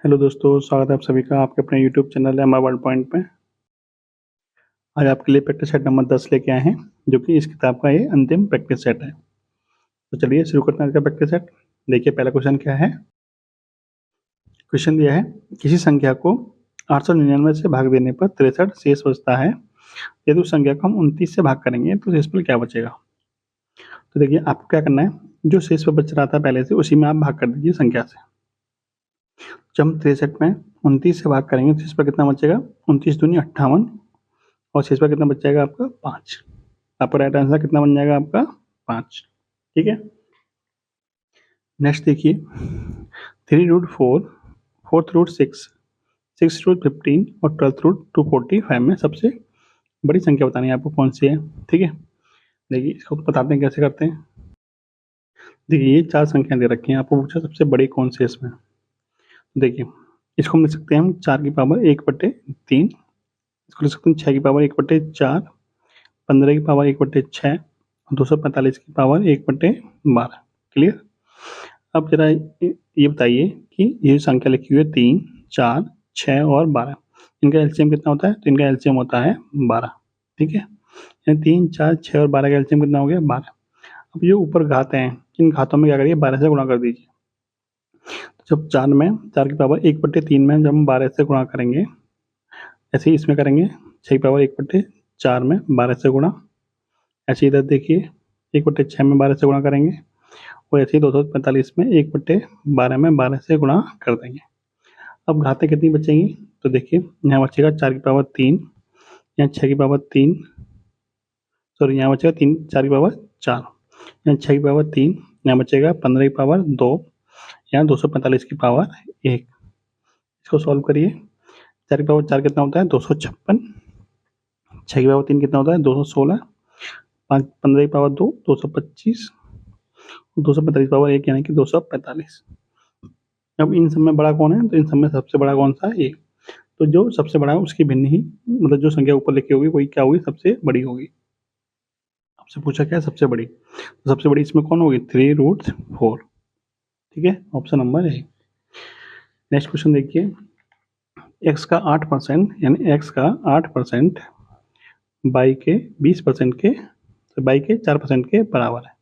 Hello दोस्तों, स्वागत है आप सभी का आपके अपने YouTube channel M world point में। आज आपके लिए प्रैक्टिस सेट नंबर 10 लेके आए हैं, जो कि इस किताब का ये अंतिम प्रैक्टिस सेट है। तो चलिए शुरू करते हैं आज का प्रैक्टिस सेट। देखिए पहला क्वेश्चन क्या है। क्वेश्चन दिया है, किसी संख्या को 899 से भाग देने पर 63 शेष बचता है। यदि उस संख्या को हम 29 से भाग करेंगे तो शेष पर क्या बचेगा। तो देखिए आपको क्या करना है, जो शेष पर बच रहा था पहले से उसी में आप भाग कर दीजिए संख्या से। जब हम 63 में 29 से भाग करेंगे तो शेष पर कितना बचेगा, 29 दूनी 58 और शेष पर कितना बच जाएगा आपका 5। आपका राइट आंसर कितना बन जाएगा आपका 5। ठीक है। नेक्स्ट देखिए, 3√4, 4th√6, 6th√15 और 12th√245 में सबसे बड़ी संख्या बतानी है आपको कौन सी है। ठीक है, देखिए इसको बताते हैं कैसे करते हैं। देखिए ये 4 संख्याएं दे रखी हैं, आपको पूछा सबसे बड़ी कौन सी है इसमें। देखिए इसको हम लिख सकते हैं हम 4 की पावर 1/3, इसको लिख सकते हैं 6 की पावर 1/4, 15 की पावर 1/6 और 245 की पावर 1/12। क्लियर। अब जरा ये बताइए कि ये संख्या लिखी हुई है 3, 4, 6 और 12, इनका एलसीएम कितना होता है। तो इनका एलसीएम होता है 12। ठीक है, यानी 3, 4, 6 और 12 का एलसीएम कितना हो गया 12। अब ये ऊपर घात हैं, इन घातों में क्या करिए 12 से गुणा कर दीजिए। तो जब 4 की पावर 1/3 में जब हम 12 से गुणा करेंगे, ऐसे ही इसमें करेंगे 6 की पावर 1/4 में 12 से गुणा। ऐसे इधर देखिए 1/6 में 12 से गुणा करेंगे और ऐसे ही 245 में 1/12 में 12 से गुणा कर देंगे। अब घातें कितनी बचेंगी, तो देखिए यहाँ बचेगा 4 की पावर 3, यहाँ 6 की पावर 3, सॉरी यहाँ बचेगा 4 की पावर 4, यहाँ 6 की पावर 3, यहाँ बचेगा 15 की पावर 2, यहाँ 245 की पावर 1। इसको सॉल्व करिए। 4 की पावर 4 कितना होता है 256, 6 की पावर 3 कितना होता है 216, 15 की पावर 2 225, 245 पावर 1 यानी कि 245। अब इन सब में बड़ा कौन है, तो इन सब में सबसे बड़ा कौन सा है ये। तो जो सबसे बड़ा है उसकी भिन्न ही, मतलब जो संख्या ऊपर लिखी होगी वही क्या होगी सबसे बड़ी होगी। आपसे पूछा क्या है सबसे बड़ी, तो सबसे बड़ी इसमें कौन होगी 3√4। ठीक है, ऑप्शन नंबर है। नेक्स्ट क्वेश्चन देखिए, x का 8% यानी x का 8% बाई के 20% के, तो बाई के 4% के बराबर है।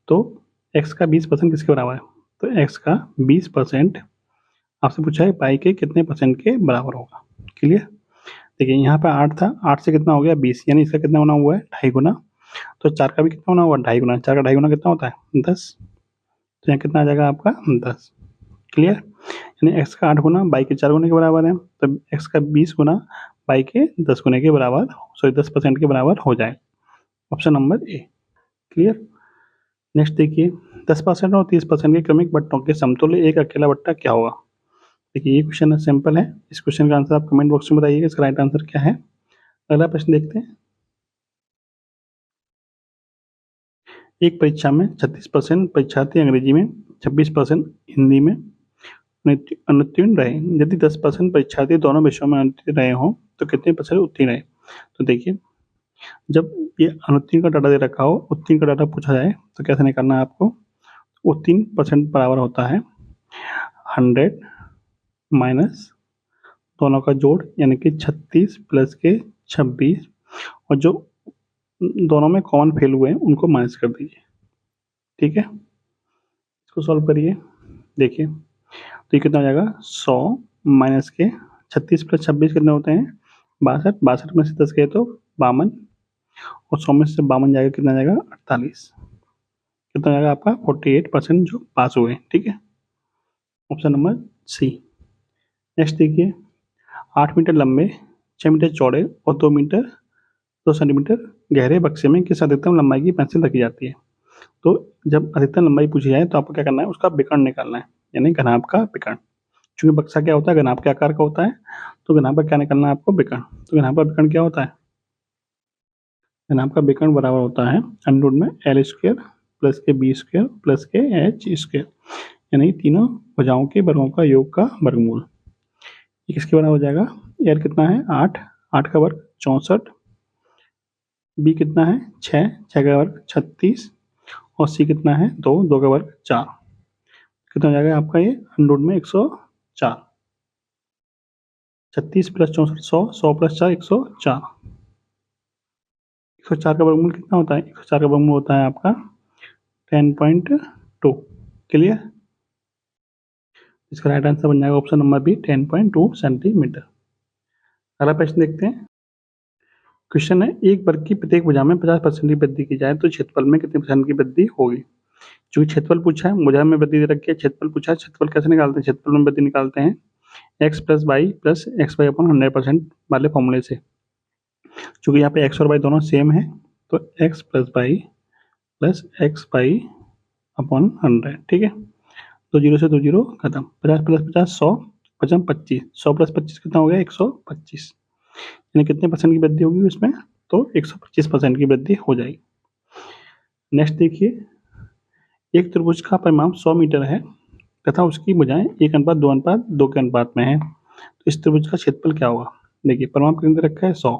तो x का 20% किसके बराबर है, तो x का 20% आपसे पूछा है पाई के कितने परसेंट के बराबर होगा। क्लियर। देखिए यहाँ पे 8 था, 8 से कितना हो गया 20, यानी इसका कितना होना हुआ है 2.5 गुना। तो 4 का भी कितना होना हुआ 2.5 गुना, 4 का 2.5 गुना कितना होता है 10। तो यहाँ कितना आ जाएगा आपका 10। क्लियर। यानी x का 8 गुना बाई के 4 गुने के बराबर है, तो x का 20 गुना बाई के 10 गुने के बराबर, सॉरी 10% के बराबर हो जाए। Option number A. Clear. Next देखिए, 10% और 30% के क्रमिक बट्टों के समतुल्य एक अकेला बट्टा क्या होगा। देखिए ये क्वेश्चन सिंपल है, इस क्वेश्चन का आंसर आप कमेंट बॉक्स में बताइएगा इसका राइट आंसर क्या है। अगला प्रश्न देखते हैं। एक परीक्षा में 36% परीक्षार्थी अंग्रेजी में, 26% हिंदी में अनुत्तीर्ण रहे। यदि 10% परीक्षार्थी दोनों विषयों में अनुत्तीर्ण रहे हों तो कितने परसेंट उत्तीर्ण रहे। तो देखिए जब ये अनुत्तीर्ण का डाटा दे रखा हो, उत्तीर्ण का डाटा पूछा जाए तो कैसे निकालना है आपको। उत्तीर्ण परसेंट बराबर होता है 100 माइनस दोनों का जोड़ यानी कि 36 प्लस के 26, और जो दोनों में कॉमन फेल हुए हैं उनको माइनस कर दीजिए। ठीक है, इसको सॉल्व करिए। देखिए तो ये कितना हो जाएगा 100 माइनस के 36 प्लस 26 कितने होते हैं 62, 62 में से 10 गए तो 52, और 100 में से 52 जाएगा कितना जाएगा 48, कितना जाएगा आपका 48% जो पास हुए। ठीक है, ऑप्शन नंबर सी। नेक्स्ट देखिए, 8 मीटर लंबे, 6 मीटर चौड़े और 2 सेंटीमीटर गहरे बक्से में किस अधिकतम लंबाई की पेंसिल रखी जाती है। तो जब अधिकतम लंबाई पूछी जाए तो आपको क्या करना है, उसका विकर्ण निकालना है, यानी घनाभ का विकर्ण। चूंकि बक्सा क्या होता है घनाभ के आकार का होता है, तो घनाभ का क्या निकालना है आपको विकर्ण। तो घनाभ का विकर्ण क्या होता है, घनाभ का विकर्ण बराबर होता है अंडर में L² प्लस के B² प्लस के H², यानी तीनों भुजाओं के वर्गों का योग का वर्गमूल। ये किसके बराबर हो जाएगा, L कितना है 8, 8 का वर्ग 64, B कितना है 6, 6 का वर्ग 36, और C कितना है 2, 2 का वर्ग 4, कितना हो जाएगा आपका ये अंडर में 147। 104। 36 प्लस 64 100, 100 प्लस 4 104। 104 का वर्गमूल कितना होता है? 104 का वर्गमूल होता है आपका 10.2। क्लियर? इसका राइट आंसर बन जाएगा ऑप्शन नंबर बी 10.2 सेंटीमीटर। अगला प्रश्न देखते हैं। क्वेश्चन है, एक वर्ग की प्रत्येक भुजा में 50% की वृद्धि की जाए तो क्षेत्रफल में कितने % की वृद्धि होगी? चूंकि क्षेत्रफल पूछा है, भुजा में वृद्धि दे रखी है, क्षेत्रफल पूछा है, क्षेत्रफल कैसे निकालते हैं? क्षेत्रफल में वृद्धि निकालते हैं x plus y plus x y upon 100% वाले फॉर्मूले से। चूंकि यहाँ पे एक्स और वाई दोनों सेम है तो x plus y plus x y upon 100। ठीक है, दो जीरो से दो जीरो खत्म। 50 प्लस 50 100, 50 25, 100 प्लस 25 कितना हो गया? 125। यानी कितने % की वृद्धि होगी उसमें? तो 125% की वृद्धि हो जाएगी। नेक्स्ट देखिए, एक त्रिभुज का परिमाप 100 मीटर है तथा उसकी भुजाएं 1:2:2 के अनुपात में है, तो इस त्रिभुज का क्षेत्रफल क्या होगा? देखिए, परिमाप कितने दे रखा है? 100।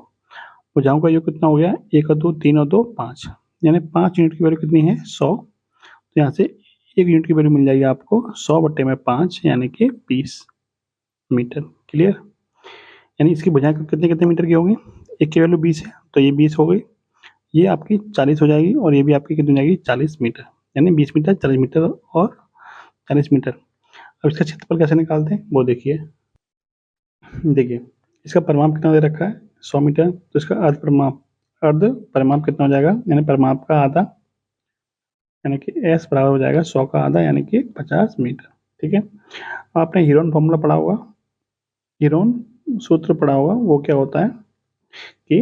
भुजाओं का योग कितना हो गया? 1 और 2 3 और 2 5, यानी 5 यूनिट की वैल्यू कितनी है? 100। तो यहाँ से 1 यूनिट की वैल्यू मिल जाएगी आपको 100/5 यानी कि 20 मीटर। क्लियर? यानी इसकी भुजाएं कितने कितने मीटर की होगी? एक की वैल्यू 20 है तो ये 20 हो गई, ये आपकी 40 हो जाएगी और ये भी आपकी कितनी हो जाएगी? 40 मीटर। यानी 20 मीटर, 40 मीटर और 40 मीटर। अब इसका क्षेत्रफल कैसे निकालते हैं वो देखिए। देखिए, इसका परिमाप कितना दे रखा है? 100 मीटर, तो इसका अर्ध परिमाप कितना हो जाएगा? यानी परिमाप का आधा, यानी कि s बराबर हो जाएगा 100 का आधा यानी कि 50 मीटर। ठीक है, आपने हीरोन फॉर्मूला पढ़ा होगा, हीरोन सूत्र पढ़ा होगा, वो क्या होता है कि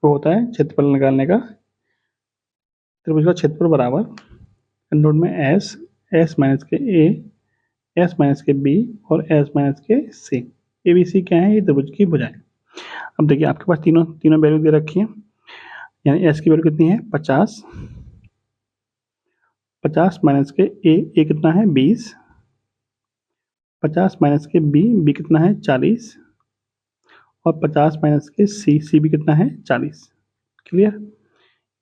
वो होता है क्षेत्रफल निकालने का, त्रिभुज का क्षेत्रफल बराबर नोट में एस माइनस के ए, एस माइनस के बी और एस माइनस के सी। ए बी सी क्या है? ये त्रिभुज की भुजाएं। अब देखिए, आपके पास तीनों तीनों वैल्यू दे रखी है, यानी एस की वैल्यू कितनी है? 50, 50 माइनस के ए कितना है? 20, 50 माइनस के बी कितना है? 40 और 50 माइनस के सी भी कितना है? 40। क्लियर?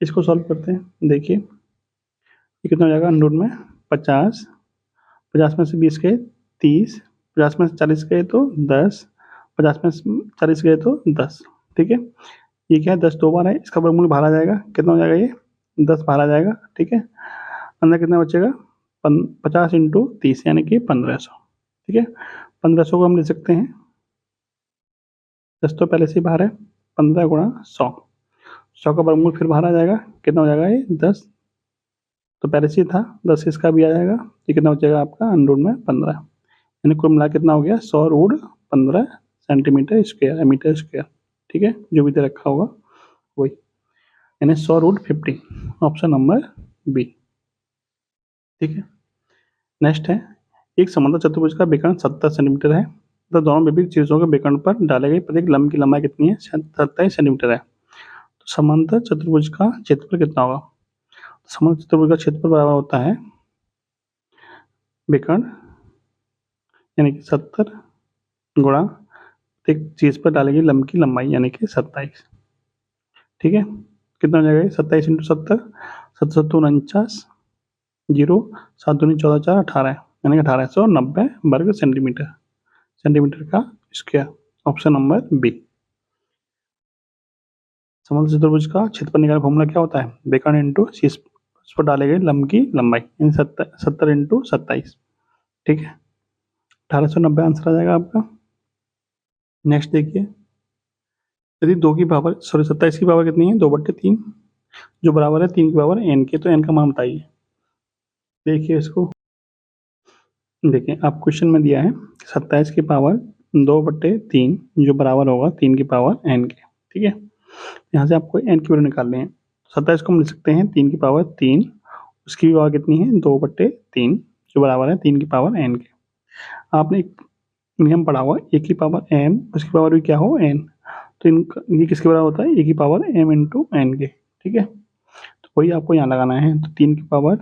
इसको सॉल्व करते हैं। देखिए, ये कितना हो जाएगा? अंडर में 50, 50 में से 20 गए 30, 50 में से 40 गए तो 10, 50 में से 40 गए तो 10। ठीक है, ये क्या है? 10 दो बार है, इसका वर्गमूल बाहर आ जाएगा। कितना हो जाएगा? ये 10 बाहर आ जाएगा। ठीक है, अंदर कितना बचेगा? 50 इंटू 30 यानी कि 1500। ठीक है, 1500 को हम ले सकते हैं, 10 तो पहले से ही बाहर है, 15 गुणा 100, 100 का वर्गमूल फिर बाहर आ जाएगा। कितना हो जाएगा? ये 10 तो पहले से ही था, 10 इसका भी आ जाएगा। ये कितना बचेगा आपका? अंडर में 15, यानी कुल मिला कितना हो गया? 100√15 सेंटीमीटर स्क्वायर, मीटर स्क्वायर। ठीक है, जो भी दे रखा होगा वही, यानी 100√50, ऑप्शन नंबर बी। ठीक है, नेक्स्ट है, एक समांतर चतुर्भुज का विकर्ण 70 सेंटीमीटर है तथा दोनों विपरीत शीर्षों के विकर्ण पर डाले गए प्रत्येक लंब की लंबाई कितनी है? 27 सेंटीमीटर है। तो समांतर चतुर्भुज का क्षेत्रफल कितना होगा? समांतर चतुर्भुज का क्षेत्रफल बराबर होता है विकर्ण यानी कि 70 गुणा एक चीज पर डाली गई लंब की लंबाई यानी कि 27। ठीक है, कितना हो जाएगा? 27 इंटू 70, 749 जीरो, 7 दूनी 14 4 18, यानी कि 1890 वर्ग सेंटीमीटर, सेंटीमीटर का स्क्वायर, ऑप्शन नंबर बी। समांतर चतुर्भुज का क्षेत्रफल निकालने का फॉर्मूला क्या होता है? विकर्ण इंटू शीर्ष पर डाले गए लंब की लंबाई, यानी 70 इंटू 27। ठीक है, 1890 आंसर आ जाएगा आपका। नेक्स्ट देखिए, यदि 27 की पावर कितनी है? 2/3, जो बराबर है 3 की पावर n के, तो n का मान बताइए। देखिए इसको, देखिए आप क्वेश्चन में दिया है 27 की पावर 2/3 जो बराबर होगा 3 की पावर n के। ठीक है, यहाँ से आपको n की वैल्यू निकालनी है। 27 को हम लिख सकते हैं 3 की पावर 3, उसकी भी पावर कितनी है? 2/3 जो बराबर है 3 की पावर n के। आपने एक नियम पढ़ा हुआ, a की पावर m उसकी पावर भी क्या हो? n, तो इनका ये किसके बराबर होता है? a की पावर m इंटू n के। ठीक है, तो वही आपको यहाँ लगाना है। तो 3 की पावर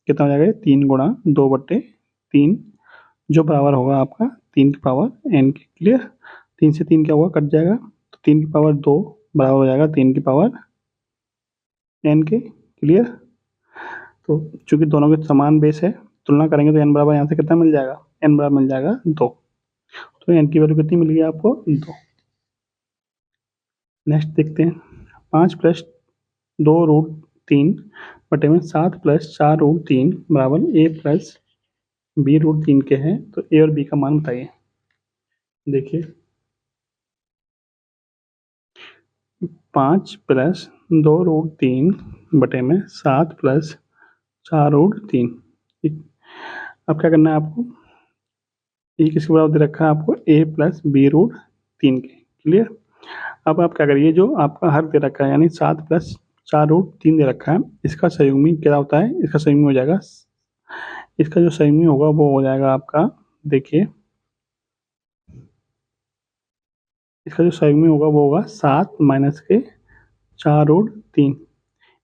कितना हो जाएगा? 3 गुणा 2/3 जो बराबर होगा आपका 3 की पावर n के। क्लियर? 3 से 3 क्या होगा? कट जाएगा, तो 3 की पावर 2 बराबर हो जाएगा 3 की पावर n के। क्लियर? तो चूंकि दोनों के समान बेस है, तुलना करेंगे तो n बराबर यहाँ से कितना मिल जाएगा? n बराबर मिल जाएगा 2। तो n की वैल्यू कितनी मिल गई आपको 2। नेक्स्ट देखते हैं 5 प्लस 2√3 बटे में 7 प्लस 4√3 बराबर a प्लस b√3 के हैं। तो a और b का मान बताइए। देखिए 5 प्लस 2√3 बटे में 7 प्लस 4√3। ठीक, अब क्या करना है आपको, ये किसके बराबर दे रखा है आपको a प्लस b√3 के। क्लियर। अब आप क्या करिए, जो आपका हर दे रखा है यानी 7 प्लस 4√3 दे रखा है, इसका संयुग्मी क्या होता है, इसका संयुग्मी हो जाएगा, इसका जो संयुग्मी होगा वो हो जाएगा आपका, देखिए इसका जो संयुग्मी होगा वो होगा 7 माइनस के 4√3।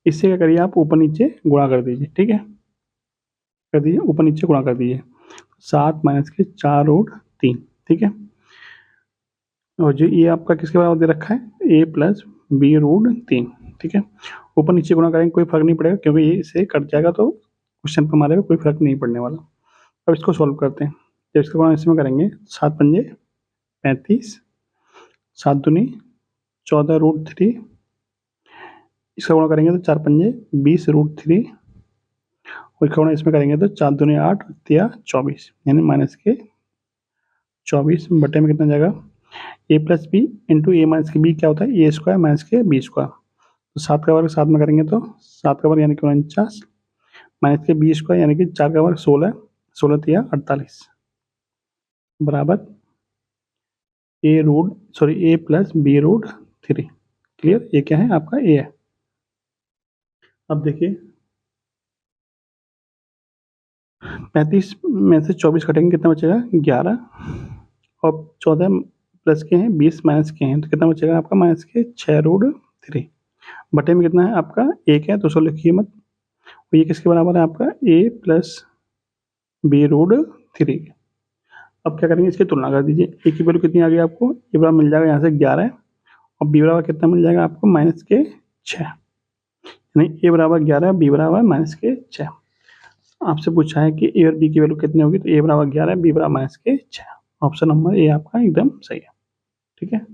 इससे क्या करिए आप ऊपर नीचे गुणा कर दीजिए। ठीक है, कर दीजिए, ऊपर नीचे गुणा कर दीजिए, 7 माइनस के 4√3। ठीक है, और जो ये आपका किसके बराबर दे रखा है, a प्लस b√3। ठीक है, ऊपर नीचे गुणा करेंगे कोई फर्क नहीं पड़ेगा, क्योंकि ये इसे कट जाएगा तो क्वेश्चन पर हमारे कोई फर्क नहीं पड़ने वाला। अब इसको सॉल्व करते हैं। जब इसका गुणा इसमें करेंगे, 7 पंजे 35, 7 दूनी 14√3, इसका गुणा करेंगे तो 4 पंजे 20√3, और इसका गुणा इसमें करेंगे तो 4 दूनी 8 या 24, यानी माइनस के 24 बटे में कितना जाएगा, a plus b into a minus के बी क्या होता है, ए स्क्वायर माइनस के बी स्क्वायर। तो 7 का वर्ग 7 में करेंगे तो 7 का वर्ग यानी कि 49, माइनस के बी स्क्वायर यानी कि 4 का वर्ग 16, 16 या 48 बराबर a प्लस b√3। क्लियर, ये क्या है आपका a है। अब देखिए 35 में से 24 कटेंगे कितना बचेगा 11, और 14 प्लस के हैं 20 माइनस के हैं तो कितना बचेगा आपका माइनस के 6√3 बटे में कितना है आपका 1 है तो उसको लिखिए मत। और ये किसके बराबर है आपका a प्लस b√3। अब क्या करेंगे, इसकी तुलना कर दीजिए। a की वैल्यू कितनी आ गई आपको, a बराबर मिल जाएगा यहाँ से 11, और b बराबर कितना मिल जाएगा आपको माइनस के 6, यानी a बराबर 11, b बराबर माइनस के 6। आपसे पूछा है कि a और b की वैल्यू कितनी होगी, तो a बराबर 11, b बराबर माइनस के 6। ऑप्शन नंबर ए आपका एकदम सही है। ठीक है,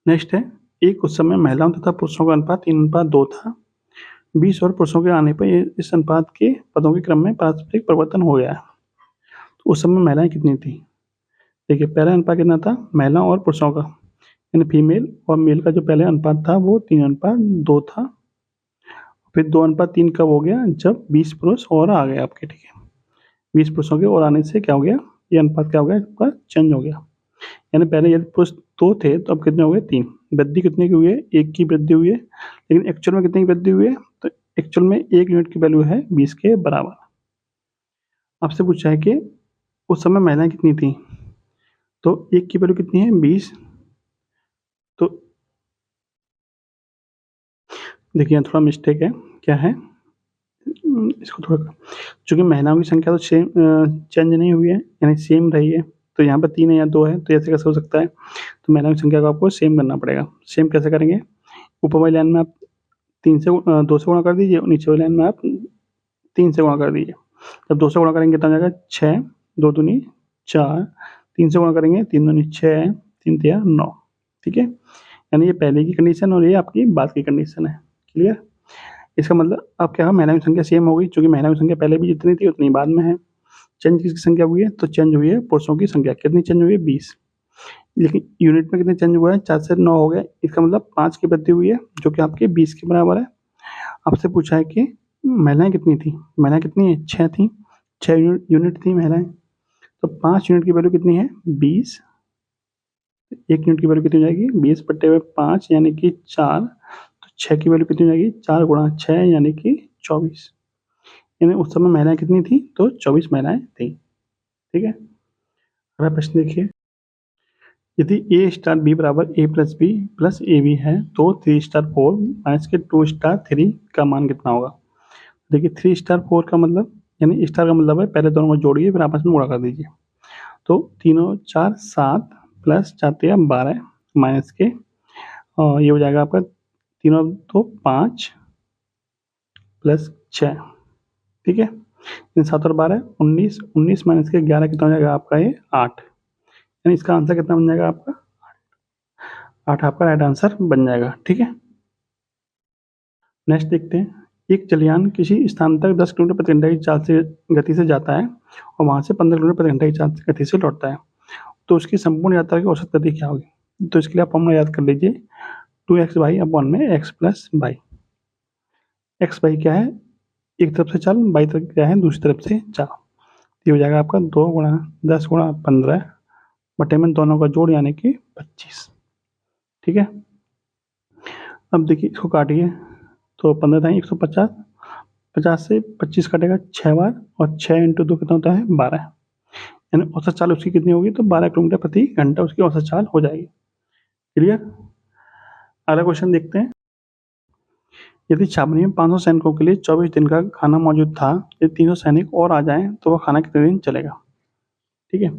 नेक्स्ट है, एक उस समय महिलाओं तथा पुरुषों का अनुपात 3:2 था। 20 और पुरुषों के आने पर इस अनुपात के पदों के क्रम में पारस्परिक परिवर्तन हो गया है। तो उस समय महिलाएं कितनी थी। देखिए पहला अनुपात कितना था, महिलाओं और पुरुषों का यानी फीमेल और मेल का जो पहले अनुपात था वो 3:2 था। फिर 2:3 कब हो गया, जब 20 पुरुष और आ गए आपके। ठीक है, 20 पुरुषों के और आने से क्या हो गया, ये अनुपात क्या हो गया आपका चेंज हो गया। यानी पहले यदि पुरुष 2 थे तो अब कितने हो गए 3। वृद्धि कितने की हुई है, 1 की वृद्धि हुई है, लेकिन एक्चुअल में कितने की वृद्धि हुई है, तो एक्चुअल में 1 यूनिट की वैल्यू है 20 के बराबर। आपसे पूछा है कि उस समय महिलाएं कितनी थी, तो 1 की वैल्यू कितनी है 20। तो देखिए थोड़ा मिस्टेक है, क्या है, इसको थोड़ा, चूंकि महिलाओं की संख्या तो सेम चेंज नहीं हुई है यानी सेम रही है, तो यहाँ पर 3 है या 2 है, तो ऐसे कैसे हो सकता है। तो महिलाओं की संख्या को आपको सेम करना पड़ेगा। सेम कैसे करेंगे, ऊपर वाली लाइन में आप 2 से गुणा कर दीजिए, और नीचे वाली लाइन में आप 3 से गुणा कर दीजिए। जब 2 से गुणा करेंगे कितना जाएगा 6, 2 दूनी 4, 3 से गुणा करेंगे 3 दूनी 6, 3 तिया 9। ठीक है, यानी ये पहले की कंडीशन और ये आपकी बाद की कंडीशन है। क्लियर, इसका मतलब अब क्या है, महिलाओं की संख्या सेम हो गई, क्योंकि महिलाओं की संख्या पहले भी जितनी थी उतनी बाद में है। चेंज किसकी संख्या हुई है, तो चेंज हुई है पुरुषों की संख्या। कितनी चेंज हुई है 20, लेकिन यूनिट में कितने चेंज हुआ है 4 से 9 हो गया। इसका मतलब 5 की वृद्धि हुई है जो कि आपके 20 के बराबर है। आपसे पूछा है कि महिलाएं कितनी थी, महिलाएं कितनी है 6 थी, 6 यूनिट थी महिलाएं। तो 5 यूनिट की वैल्यू कितनी है 20, 1 यूनिट की वैल्यू कितनी हो जाएगी 20 बटे हुए 5 यानी कि 4। तो 6 की वैल्यू कितनी हो जाएगी 4 गुणा 6 यानी कि 24, यानी उस समय महिलाएं कितनी थी, तो 24 महिलाएं थी। ठीक है, अगला प्रश्न देखिए, यदि ए स्टार बी बराबर A plus B plus A B है तो 3 स्टार 4 माइनस के 2 स्टार 3 का मान कितना होगा। देखिए 3 स्टार 4 का मतलब यानी स्टार का मतलब है पहले दोनों को जोड़िए फिर आपस में गुणा कर दीजिए। तो तीनों 4 7 प्लस 4 3 12 माइनस के, और ये हो जाएगा आपका तीनों तो 5 प्लस 6। ठीक है, यानी 7 और 12 19, 19 माइनस के 11 कितना हो जाएगा आपका ये 8, यानी इसका आंसर कितना बन जाएगा आपका 8 आपका राइट आंसर बन जाएगा। ठीक है, नेक्स्ट देखते हैं। एक जलयान किसी स्थान तक 10 किलोमीटर प्रति घंटा की चाल से गति से जाता है और वहां से 15 किलोमीटर प्रति घंटा की चाल से गति से लौटता है, तो उसकी संपूर्ण यात्रा की औसत गति क्या होगी? तो इसके लिए आप फॉर्मूला याद कर लीजिए, 2x बाई अपॉन में x plus by. X by क्या है, एक तरफ से चाल, बाई तरफ क्या है, दूसरी तरफ से चाल। ये हो जाएगा आपका 2 गुणा 10 गुणा 15 बटे में दोनों का जोड़ यानी कि 25। ठीक है, अब देखिए इसको काटिए, तो 15 था 150, 50 से 25 कटेगा 6 बार, और 6 इंटू 2 कितना होता है 12, यानी औसत चाल उसकी कितनी होगी, तो 12 किलोमीटर प्रति घंटा उसकी औसत चाल हो जाएगी। क्लियर, अगला क्वेश्चन देखते हैं। यदि छावनी में 500 सैनिकों के लिए 24 दिन का खाना मौजूद था, यदि 300 सैनिक और आ जाएं तो वह खाना कितने दिन चलेगा? ठीक है,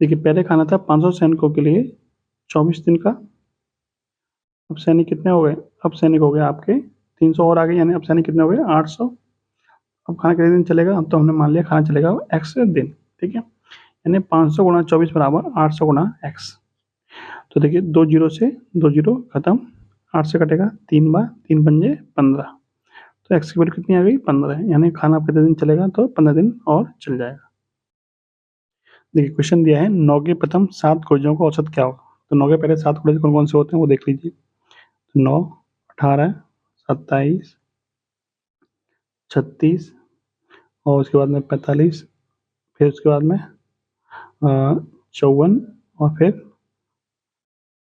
देखिए पहले खाना था 500 सैनिकों के लिए 24 दिन का, अब सैनिक कितने हो गए, अब सैनिक हो गए आपके 300 और आ गए, यानी अब सैनिक कितने हो गए 800। अब खाना कितने दिन चलेगा, अब तो हमने मान लिया खाना चलेगा x दिन। ठीक है, यानी 500 गुणा 24 बराबर 800 गुणा x। तो देखिए 2 जीरो से 2 जीरो खत्म, 8 से कटेगा 3 बार, 3 पंजे 15, तो x की वैल्यू कितनी आ गई 15, यानी खाना कितने दिन चलेगा, तो 15 दिन और चल जाएगा। देखिए क्वेश्चन दिया है 9 के प्रथम 7 खोजों का औसत क्या होगा? तो 9 के पहले 7 खोज कौन कौन से होते हैं वो देख लीजिए। तो 9, 18, 27, 36 और उसके बाद में 45, फिर उसके बाद में 54 और फिर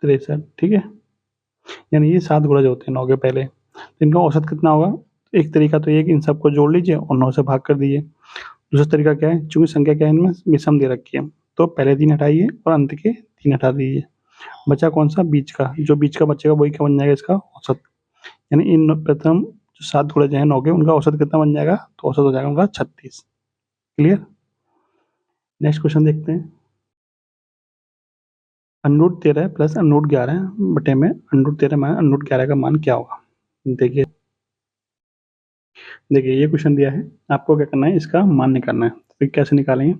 63। ठीक है, यानी ये 7 गुणज होते हैं 9 के पहले। तो इनका औसत कितना होगा? एक तरीका तो ये कि इन सबको जोड़ लीजिए और 9 से भाग कर दीजिए। दूसरा तरीका क्या है, चूंकि संख्या क्या है इनमें विषम दे रखी है, तो पहले 3 हटाइए और अंत के 3 हटा दीजिए, बचा कौन सा, बीच का। जो बीच का बचेगा वही क्या बन जाएगा इसका औसत, यानी इन प्रथम जो 7 गुणज हैं 9 के, उनका औसत कितना बन जाएगा, तो औसत हो जाएगा उनका 36। क्लियर, नेक्स्ट क्वेश्चन देखते हैं। अंडरूट 13 प्लस अंडरूट 11 बटे में अंडरूट 13 माइनस अंडरूट 11 का मान क्या होगा? देखिए ये क्वेश्चन दिया है, आपको क्या करना है, इसका मान निकालना है। तो कैसे निकालेंगे,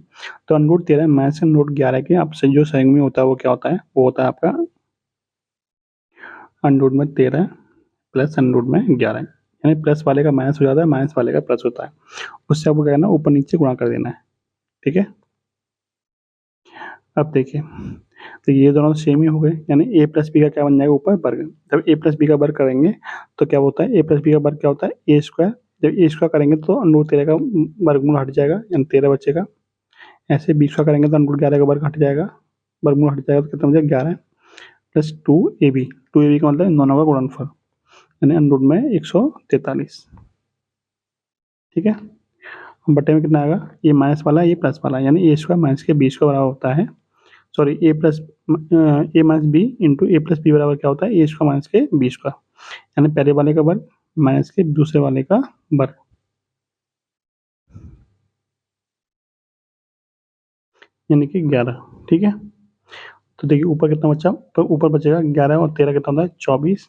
तो अंडरूट 13 माइनस अंडरूट 11 के आपसे जो संयुग्मी होता है वो क्या होता है, वो होता है आपका अंडरूट में 13 प्लस अंडरूट में 11, यानी प्लस वाले का माइनस हो जाता है, माइनस वाले का प्लस होता है, उससे आपको क्या करना है, ऊपर नीचे गुणा कर देना है। ठीक है, अब देखिए तो ये दोनों सेम ही हो गए, यानी a प्लस बी का क्या बन जाएगा ऊपर वर्ग। जब a प्लस बी का वर्ग करेंगे तो क्या होता है, a प्लस बी का वर्ग क्या होता है a स्क्वायर। जब a स्क्वायर करेंगे तो अंडरूट 13 का वर्गमूल हट जाएगा, यानी 13 बचेगा। ऐसे b स्क्वायर करेंगे तो अंडरूट 11 का वर्ग हट जाएगा, वर्गमूल हट जाएगा, तो कितना बचेगा 11 प्लस 2ab। 2ab का मतलब इन दोनों का गुणनफल, यानी अंडरूट में 143। ठीक है, बटे में कितना आएगा, ये माइनस वाला ये प्लस वाला, यानी a स्क्वायर माइनस के b स्क्वायर बराबर होता है, सॉरी ए माइनस बी इंटू ए प्लस बी बराबर क्या होता है, ए स्क्वायर माइनस के बी स्क्वायर, यानी पहले वाले का वर्ग माइनस के दूसरे वाले का वर्ग, यानी कि 11। ठीक है, तो देखिए ऊपर कितना बचा, तो ऊपर बचेगा 11 और 13 कितना होता है 24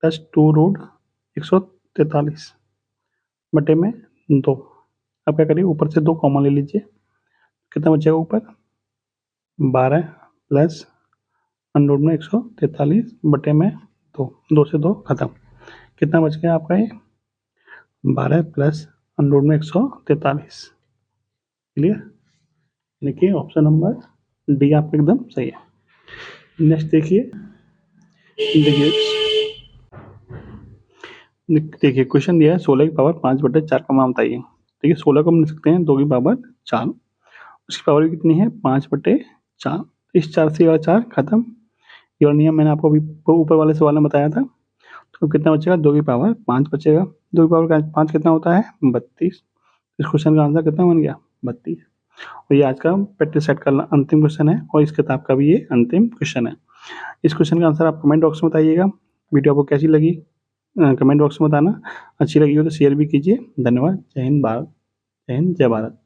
प्लस 2√143 बटे में 2। अब क्या करिए, ऊपर से 2 कॉमन ले लीजिए, कितना बचेगा ऊपर 12 प्लस अंडरूट में 143 बटे में 2, 2 से 2 खत्म, कितना बच गया आपका ये 12 प्लस अंडरूट में 143। क्लियर, यानी कि ऑप्शन नंबर डी आपका एकदम सही है। नेक्स्ट देखिए क्वेश्चन दिया है 16 की पावर 5/4 का मान बताइए। देखिए 16 को हम लिख सकते हैं 2 की पावर 4, उसकी पावर भी कितनी है 5/4, इस 4 से 4 खत्म। ये वाला नियम मैंने आपको अभी ऊपर वाले सवाल में बताया था। तो कितना बचेगा 2 की पावर 5 बचेगा, 2 की पावर 5 कितना होता है 32। इस क्वेश्चन का आंसर कितना बन गया 32। और ये आज का प्रैक्टिस सेट का अंतिम क्वेश्चन है और इस किताब का भी ये अंतिम क्वेश्चन है। इस क्वेश्चन का आंसर आप कमेंट बॉक्स में बताइएगा। वीडियो आपको कैसी लगी कमेंट बॉक्स में बताना, अच्छी लगी हो तो शेयर भी कीजिए। धन्यवाद, जय हिंद भारत, जय हिंद, जय भारत।